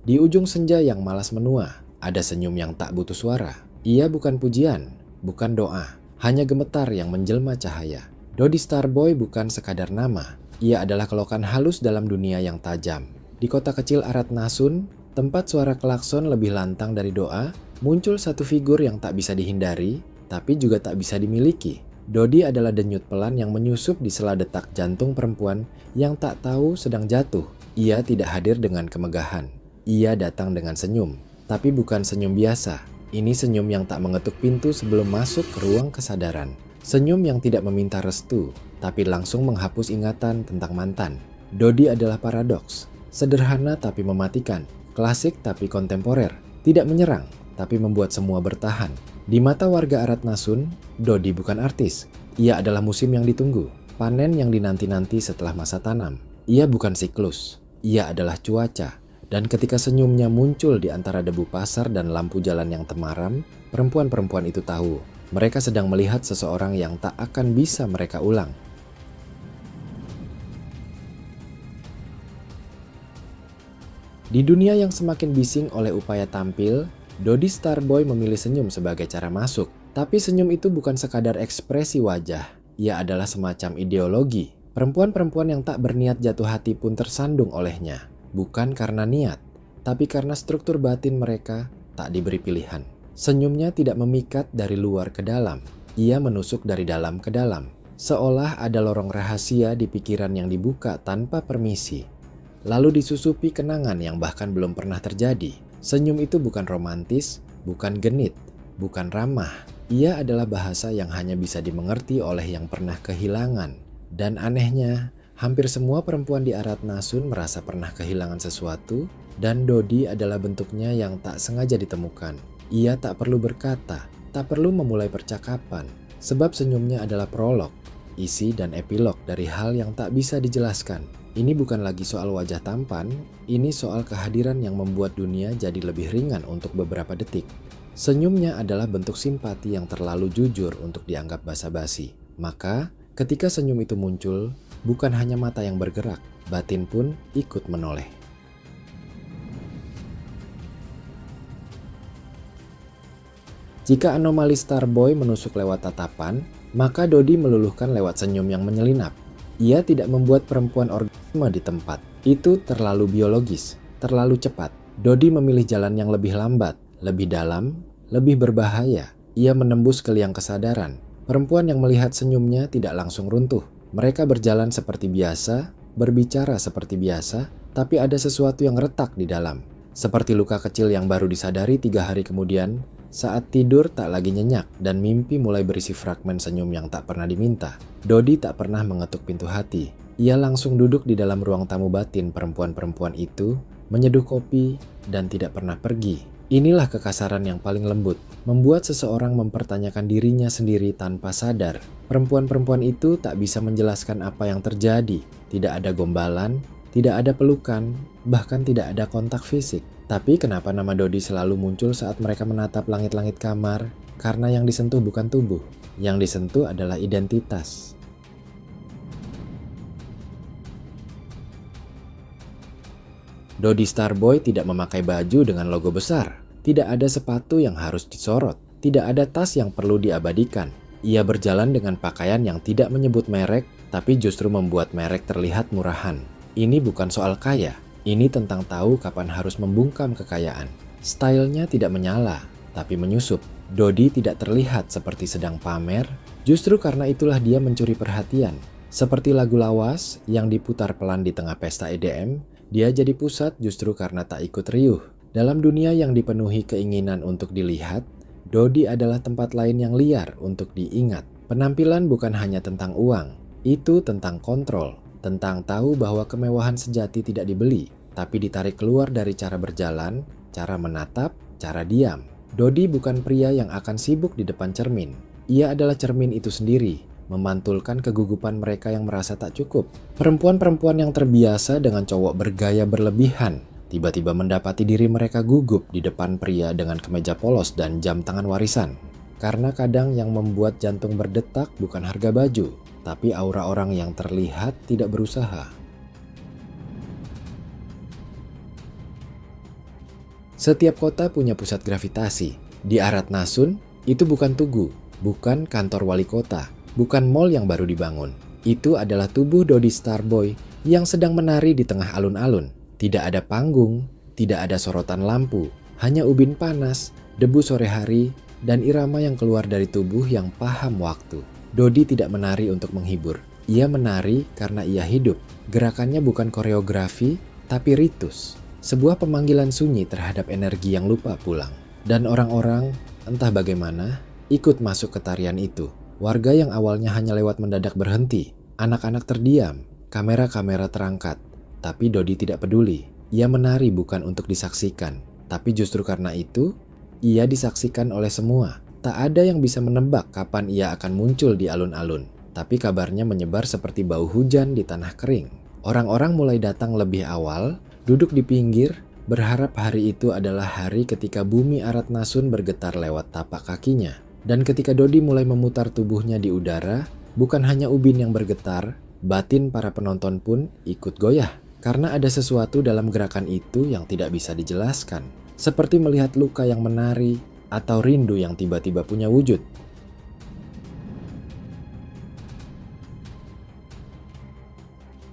Di ujung senja yang malas menua, ada senyum yang tak butuh suara. Ia bukan pujian, bukan doa, hanya gemetar yang menjelma cahaya. Dodi Starboy bukan sekadar nama, ia adalah kelokan halus dalam dunia yang tajam. Di kota kecil Aratnasun, tempat suara klakson lebih lantang dari doa, muncul satu figur yang tak bisa dihindari, tapi juga tak bisa dimiliki. Dodi adalah denyut pelan yang menyusup di sela detak jantung perempuan yang tak tahu sedang jatuh. Ia tidak hadir dengan kemegahan. Ia datang dengan senyum, tapi bukan senyum biasa. Ini senyum yang tak mengetuk pintu sebelum masuk ke ruang kesadaran. Senyum yang tidak meminta restu, tapi langsung menghapus ingatan tentang mantan. Dodi adalah paradoks. Sederhana tapi mematikan, klasik tapi kontemporer, tidak menyerang tapi membuat semua bertahan. Di mata warga Aratnasun, Dodi bukan artis. Ia adalah musim yang ditunggu, panen yang dinanti-nanti setelah masa tanam. Ia bukan siklus, ia adalah cuaca. Dan ketika senyumnya muncul di antara debu pasar dan lampu jalan yang temaram, perempuan-perempuan itu tahu mereka sedang melihat seseorang yang tak akan bisa mereka ulang. Di dunia yang semakin bising oleh upaya tampil, Dodi Starboy memilih senyum sebagai cara masuk. Tapi senyum itu bukan sekadar ekspresi wajah, ia adalah semacam ideologi. Perempuan-perempuan yang tak berniat jatuh hati pun tersandung olehnya. Bukan karena niat, tapi karena struktur batin mereka tak diberi pilihan. Senyumnya tidak memikat dari luar ke dalam, ia menusuk dari dalam ke dalam. Seolah ada lorong rahasia di pikiran yang dibuka tanpa permisi. Lalu disusupi kenangan yang bahkan belum pernah terjadi. Senyum itu bukan romantis, bukan genit, bukan ramah. Ia adalah bahasa yang hanya bisa dimengerti oleh yang pernah kehilangan. Dan anehnya, hampir semua perempuan di Aratnasun merasa pernah kehilangan sesuatu, dan Dodi adalah bentuknya yang tak sengaja ditemukan. Ia tak perlu berkata, tak perlu memulai percakapan, sebab senyumnya adalah prolog, isi dan epilog dari hal yang tak bisa dijelaskan. Ini bukan lagi soal wajah tampan, ini soal kehadiran yang membuat dunia jadi lebih ringan untuk beberapa detik. Senyumnya adalah bentuk simpati yang terlalu jujur untuk dianggap basa-basi. Maka, ketika senyum itu muncul, bukan hanya mata yang bergerak, batin pun ikut menoleh. Jika anomali Starboy menusuk lewat tatapan, maka Dodi meluluhkan lewat senyum yang menyelinap. Ia tidak membuat perempuan orgasme di tempat. Itu terlalu biologis, terlalu cepat. Dodi memilih jalan yang lebih lambat, lebih dalam, lebih berbahaya. Ia menembus ke liang kesadaran. Perempuan yang melihat senyumnya tidak langsung runtuh. Mereka berjalan seperti biasa, berbicara seperti biasa, tapi ada sesuatu yang retak di dalam. Seperti luka kecil yang baru disadari 3 hari kemudian, saat tidur tak lagi nyenyak dan mimpi mulai berisi fragmen senyum yang tak pernah diminta. Dodi tak pernah mengetuk pintu hati. Ia langsung duduk di dalam ruang tamu batin perempuan-perempuan itu, menyeduh kopi, dan tidak pernah pergi. Inilah kekasaran yang paling lembut, membuat seseorang mempertanyakan dirinya sendiri tanpa sadar. Perempuan-perempuan itu tak bisa menjelaskan apa yang terjadi. Tidak ada gombalan, tidak ada pelukan, bahkan tidak ada kontak fisik. Tapi kenapa nama Dodi selalu muncul saat mereka menatap langit-langit kamar? Karena yang disentuh bukan tubuh, yang disentuh adalah identitas. Dodi Starboy tidak memakai baju dengan logo besar. Tidak ada sepatu yang harus disorot. Tidak ada tas yang perlu diabadikan. Ia berjalan dengan pakaian yang tidak menyebut merek, tapi justru membuat merek terlihat murahan. Ini bukan soal kaya. Ini tentang tahu kapan harus membungkam kekayaan. Stylenya tidak menyala, tapi menyusup. Dodi tidak terlihat seperti sedang pamer, justru karena itulah dia mencuri perhatian. Seperti lagu lawas yang diputar pelan di tengah pesta EDM, dia jadi pusat justru karena tak ikut riuh. Dalam dunia yang dipenuhi keinginan untuk dilihat, Dodi adalah tempat lain yang liar untuk diingat. Penampilan bukan hanya tentang uang, itu tentang kontrol. Tentang tahu bahwa kemewahan sejati tidak dibeli, tapi ditarik keluar dari cara berjalan, cara menatap, cara diam. Dodi bukan pria yang akan sibuk di depan cermin. Ia adalah cermin itu sendiri, memantulkan kegugupan mereka yang merasa tak cukup. Perempuan-perempuan yang terbiasa dengan cowok bergaya berlebihan, tiba-tiba mendapati diri mereka gugup di depan pria dengan kemeja polos dan jam tangan warisan. Karena kadang yang membuat jantung berdetak bukan harga baju, tapi aura orang yang terlihat tidak berusaha. Setiap kota punya pusat gravitasi. Di Aratnasun, itu bukan tugu, bukan kantor wali kota, bukan mall yang baru dibangun. Itu adalah tubuh Dodi Starboy yang sedang menari di tengah alun-alun. Tidak ada panggung, tidak ada sorotan lampu, hanya ubin panas, debu sore hari, dan irama yang keluar dari tubuh yang paham waktu. Dodi tidak menari untuk menghibur. Ia menari karena ia hidup. Gerakannya bukan koreografi, tapi ritus. Sebuah pemanggilan sunyi terhadap energi yang lupa pulang. Dan orang-orang, entah bagaimana, ikut masuk ke tarian itu. Warga yang awalnya hanya lewat mendadak berhenti. Anak-anak terdiam, kamera-kamera terangkat. Tapi Dodi tidak peduli. Ia menari bukan untuk disaksikan. Tapi justru karena itu, ia disaksikan oleh semua. Tak ada yang bisa menebak kapan ia akan muncul di alun-alun. Tapi kabarnya menyebar seperti bau hujan di tanah kering. Orang-orang mulai datang lebih awal, duduk di pinggir, berharap hari itu adalah hari ketika bumi Aratnasun bergetar lewat tapak kakinya. Dan ketika Dodi mulai memutar tubuhnya di udara, bukan hanya ubin yang bergetar, batin para penonton pun ikut goyah. Karena ada sesuatu dalam gerakan itu yang tidak bisa dijelaskan. Seperti melihat luka yang menari, atau rindu yang tiba-tiba punya wujud.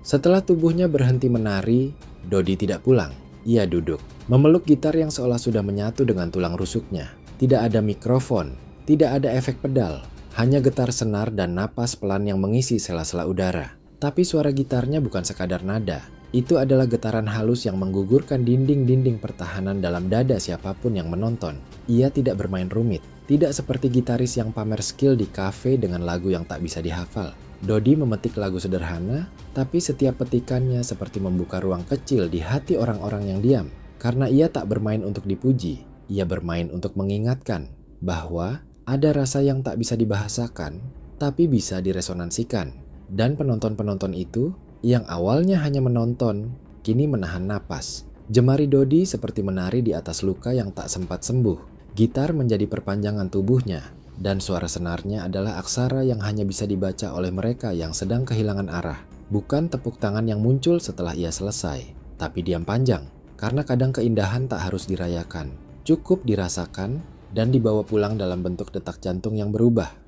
Setelah tubuhnya berhenti menari, Dodi tidak pulang. Ia duduk, memeluk gitar yang seolah sudah menyatu dengan tulang rusuknya. Tidak ada mikrofon, tidak ada efek pedal, hanya getar senar dan napas pelan yang mengisi sela-sela udara. Tapi suara gitarnya bukan sekadar nada. Itu adalah getaran halus yang menggugurkan dinding-dinding pertahanan dalam dada siapapun yang menonton. Ia tidak bermain rumit, tidak seperti gitaris yang pamer skill di kafe dengan lagu yang tak bisa dihafal. Dodi memetik lagu sederhana, tapi setiap petikannya seperti membuka ruang kecil di hati orang-orang yang diam. Karena ia tak bermain untuk dipuji, ia bermain untuk mengingatkan bahwa ada rasa yang tak bisa dibahasakan, tapi bisa diresonansikan. Dan penonton-penonton itu, yang awalnya hanya menonton, kini menahan napas. Jemari Dodi seperti menari di atas luka yang tak sempat sembuh. Gitar menjadi perpanjangan tubuhnya. Dan suara senarnya adalah aksara yang hanya bisa dibaca oleh mereka yang sedang kehilangan arah. Bukan tepuk tangan yang muncul setelah ia selesai, tapi diam panjang. Karena kadang keindahan tak harus dirayakan, cukup dirasakan dan dibawa pulang dalam bentuk detak jantung yang berubah.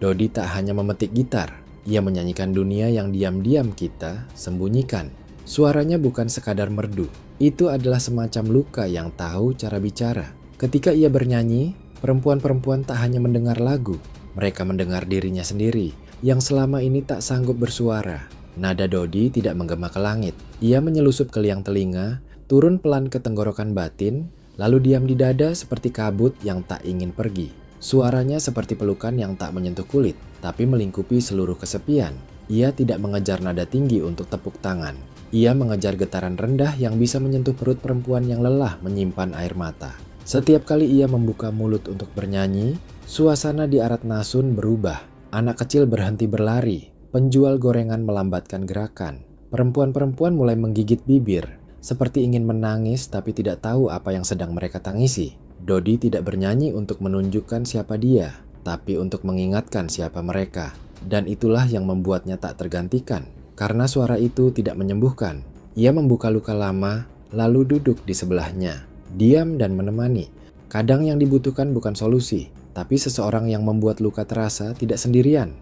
Dodi tak hanya memetik gitar, ia menyanyikan dunia yang diam-diam kita sembunyikan. Suaranya bukan sekadar merdu, itu adalah semacam luka yang tahu cara bicara. Ketika ia bernyanyi, perempuan-perempuan tak hanya mendengar lagu, mereka mendengar dirinya sendiri yang selama ini tak sanggup bersuara. Nada Dodi tidak menggema ke langit, ia menyelusup ke liang telinga, turun pelan ke tenggorokan batin, lalu diam di dada seperti kabut yang tak ingin pergi. Suaranya seperti pelukan yang tak menyentuh kulit, tapi melingkupi seluruh kesepian. Ia tidak mengejar nada tinggi untuk tepuk tangan. Ia mengejar getaran rendah yang bisa menyentuh perut perempuan yang lelah menyimpan air mata. Setiap kali ia membuka mulut untuk bernyanyi, suasana di Aratnasun berubah. Anak kecil berhenti berlari, penjual gorengan melambatkan gerakan. Perempuan-perempuan mulai menggigit bibir, seperti ingin menangis tapi tidak tahu apa yang sedang mereka tangisi. Dodi tidak bernyanyi untuk menunjukkan siapa dia, tapi untuk mengingatkan siapa mereka. Dan itulah yang membuatnya tak tergantikan. Karena suara itu tidak menyembuhkan. Ia membuka luka lama, lalu duduk di sebelahnya, diam dan menemani. Kadang yang dibutuhkan bukan solusi, tapi seseorang yang membuat luka terasa tidak sendirian.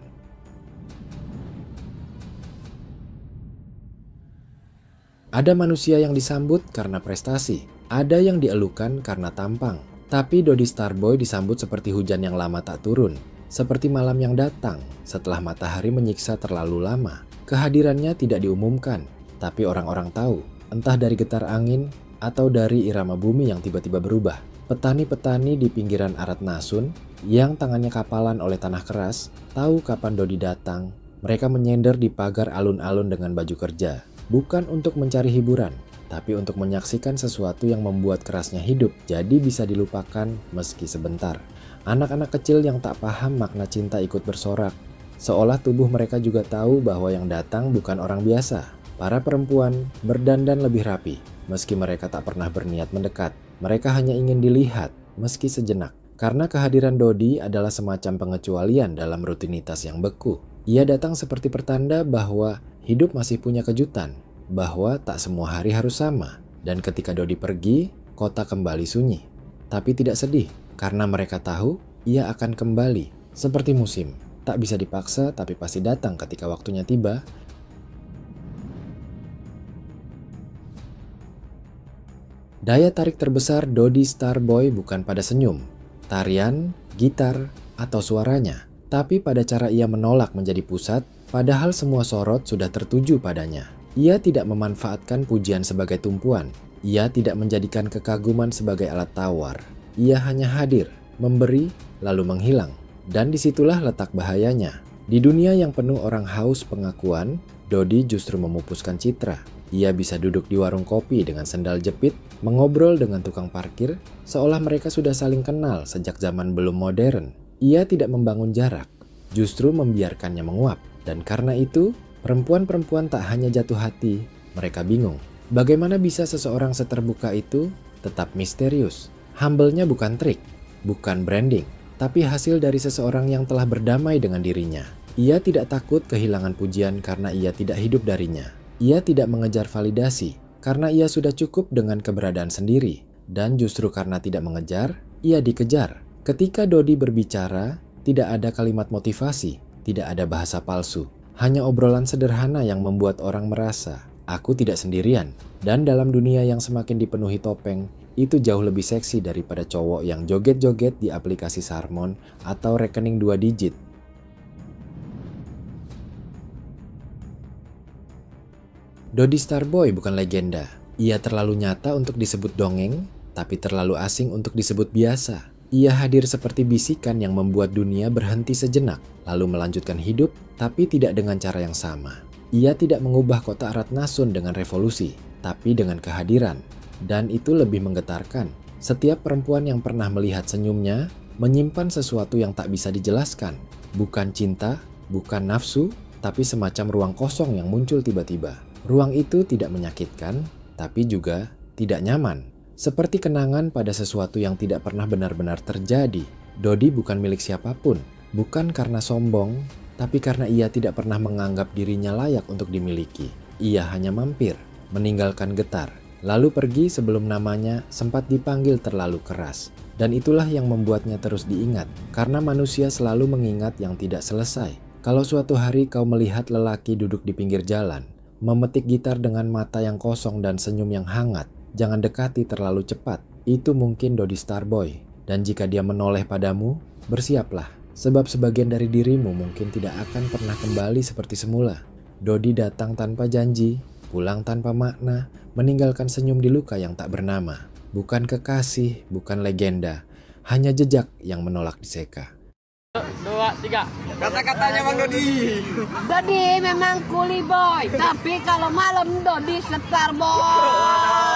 Ada manusia yang disambut karena prestasi, ada yang dielukan karena tampang. Tapi Dodi Starboy disambut seperti hujan yang lama tak turun, seperti malam yang datang setelah matahari menyiksa terlalu lama. Kehadirannya tidak diumumkan, tapi orang-orang tahu, entah dari getar angin atau dari irama bumi yang tiba-tiba berubah. Petani-petani di pinggiran Aratnasun yang tangannya kapalan oleh tanah keras, tahu kapan Dodi datang. Mereka menyender di pagar alun-alun dengan baju kerja, bukan untuk mencari hiburan, tapi untuk menyaksikan sesuatu yang membuat kerasnya hidup jadi bisa dilupakan meski sebentar. Anak-anak kecil yang tak paham makna cinta ikut bersorak, seolah tubuh mereka juga tahu bahwa yang datang bukan orang biasa. Para perempuan berdandan lebih rapi, meski mereka tak pernah berniat mendekat. Mereka hanya ingin dilihat, meski sejenak. Karena kehadiran Dodi adalah semacam pengecualian dalam rutinitas yang beku. Ia datang seperti pertanda bahwa hidup masih punya kejutan, bahwa tak semua hari harus sama. Dan ketika Dodi pergi, kota kembali sunyi. Tapi tidak sedih, karena mereka tahu ia akan kembali. Seperti musim, tak bisa dipaksa tapi pasti datang ketika waktunya tiba. Daya tarik terbesar Dodi Starboy bukan pada senyum, tarian, gitar, atau suaranya, tapi pada cara ia menolak menjadi pusat, padahal semua sorot sudah tertuju padanya. Ia tidak memanfaatkan pujian sebagai tumpuan. Ia tidak menjadikan kekaguman sebagai alat tawar. Ia hanya hadir, memberi, lalu menghilang. Dan disitulah letak bahayanya. Di dunia yang penuh orang haus pengakuan, Dodi justru memupuskan citra. Ia bisa duduk di warung kopi dengan sendal jepit, mengobrol dengan tukang parkir, seolah mereka sudah saling kenal sejak zaman belum modern. Ia tidak membangun jarak, justru membiarkannya menguap. Dan karena itu, perempuan-perempuan tak hanya jatuh hati, mereka bingung. Bagaimana bisa seseorang seterbuka itu tetap misterius? Humble-nya bukan trik, bukan branding, tapi hasil dari seseorang yang telah berdamai dengan dirinya. Ia tidak takut kehilangan pujian karena ia tidak hidup darinya. Ia tidak mengejar validasi karena ia sudah cukup dengan keberadaan sendiri. Dan justru karena tidak mengejar, ia dikejar. Ketika Dodi berbicara, tidak ada kalimat motivasi, tidak ada bahasa palsu. Hanya obrolan sederhana yang membuat orang merasa, aku tidak sendirian. Dan dalam dunia yang semakin dipenuhi topeng, itu jauh lebih seksi daripada cowok yang joget-joget di aplikasi Sarmon atau rekening 2 digit. Dodi Starboy bukan legenda. Ia terlalu nyata untuk disebut dongeng, tapi terlalu asing untuk disebut biasa. Ia hadir seperti bisikan yang membuat dunia berhenti sejenak, lalu melanjutkan hidup, tapi tidak dengan cara yang sama. Ia tidak mengubah kota Ratnasun dengan revolusi, tapi dengan kehadiran. Dan itu lebih menggetarkan. Setiap perempuan yang pernah melihat senyumnya, menyimpan sesuatu yang tak bisa dijelaskan. Bukan cinta, bukan nafsu, tapi semacam ruang kosong yang muncul tiba-tiba. Ruang itu tidak menyakitkan, tapi juga tidak nyaman. Seperti kenangan pada sesuatu yang tidak pernah benar-benar terjadi. Dodi bukan milik siapapun, bukan karena sombong, tapi karena ia tidak pernah menganggap dirinya layak untuk dimiliki. Ia hanya mampir, meninggalkan getar, lalu pergi sebelum namanya sempat dipanggil terlalu keras. Dan itulah yang membuatnya terus diingat, karena manusia selalu mengingat yang tidak selesai. Kalau suatu hari kau melihat lelaki duduk di pinggir jalan, memetik gitar dengan mata yang kosong dan senyum yang hangat, jangan dekati terlalu cepat. Itu mungkin Dodi Starboy. Dan jika dia menoleh padamu, bersiaplah. Sebab sebagian dari dirimu mungkin tidak akan pernah kembali seperti semula. Dodi datang tanpa janji, pulang tanpa makna, meninggalkan senyum di luka yang tak bernama. Bukan kekasih, bukan legenda, hanya jejak yang menolak diseka. 2, 3. Kata-katanya Bang Dodi. Dodi memang kuli boy, tapi kalau malam Dodi Starboy.